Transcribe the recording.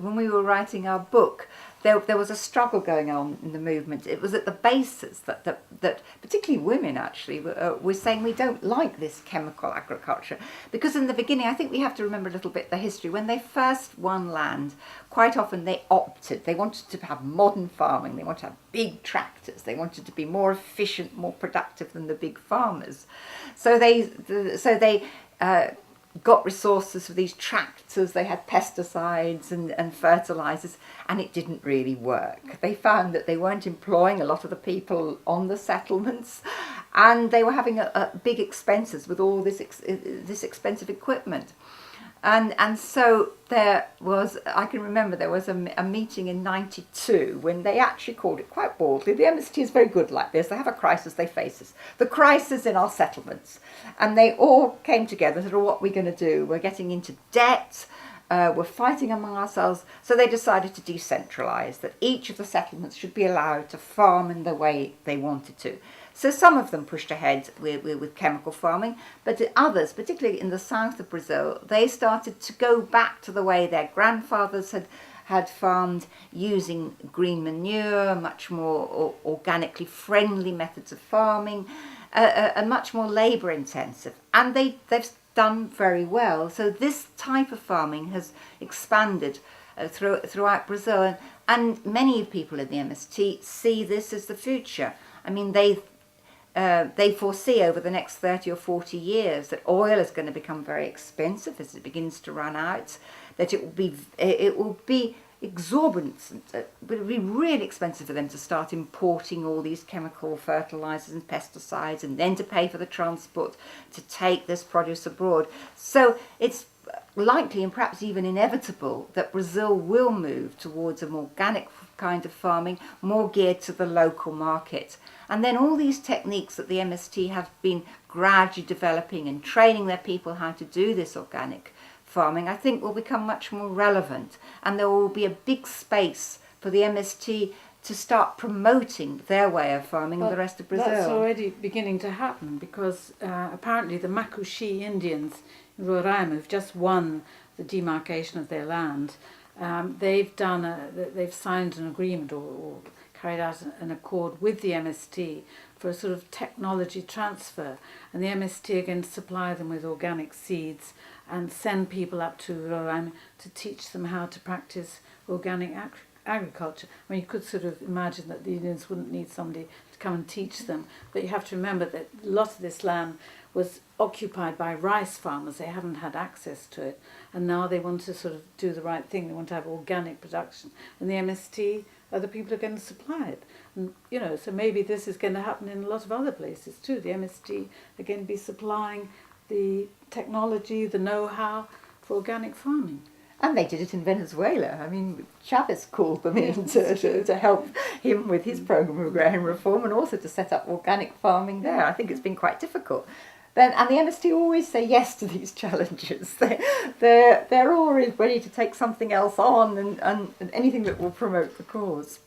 when we were writing our book, there was a struggle going on in the movement. It was at the bases that particularly women actually were saying we don't like this chemical agriculture, because in the beginning, I think we have to remember a little bit the history. When they first won land, quite often they wanted to have modern farming, they wanted to have big tractors, they wanted to be more efficient, more productive than the big farmers. So they got resources for these tractors, they had pesticides and fertilizers, and it didn't really work. They found that they weren't employing a lot of the people on the settlements, and they were having big expenses with all this expensive equipment. And so there was, I can remember there was a meeting in 92 when they actually called it quite boldly. The MST is very good like this. They have a crisis, they face us. The crisis in our settlements. And they all came together and said, well, what are we going to do? We're getting into debt. We're fighting among ourselves. So they decided to decentralise, that each of the settlements should be allowed to farm in the way they wanted to. So some of them pushed ahead with chemical farming, but others, particularly in the south of Brazil, they started to go back to the way their grandfathers had farmed, using green manure, much more organically friendly methods of farming, and much more labour intensive. And they've done very well. So this type of farming has expanded throughout Brazil, and many people in the MST see this as the future. I mean, they foresee over the next 30 or 40 years that oil is going to become very expensive as it begins to run out, that it will be exorbitant, it will be really expensive for them to start importing all these chemical fertilizers and pesticides, and then to pay for the transport to take this produce abroad. So it's likely, and perhaps even inevitable, that Brazil will move towards an organic kind of farming, more geared to the local market. And then all these techniques that the MST have been gradually developing and training their people how to do this organic farming, I think will become much more relevant, and there will be a big space for the MST to start promoting their way of farming in the rest of Brazil. That's already beginning to happen, because apparently the Macuxi Indians in Roraima, who've just won the demarcation of their land, they've signed an agreement or carried out an accord with the MST for a sort of technology transfer, and the MST again supply them with organic seeds and send people up to Roraima to teach them how to practice organic agriculture. I mean, you could sort of imagine that the Indians wouldn't need somebody to come and teach them, but you have to remember that a lot of this land was occupied by rice farmers. They haven't had access to it, and now they want to sort of do the right thing. They want to have organic production, and the MST, other people are going to supply it. And, so maybe this is going to happen in a lot of other places too. The MST are going to be supplying the technology, the know-how for organic farming. And they did it in Venezuela. I mean, Chavez called them in to help him with his program of agrarian reform, and also to set up organic farming there. I think it's been quite difficult. And the MST always say yes to these challenges. They're always ready to take something else on, and anything that will promote the cause.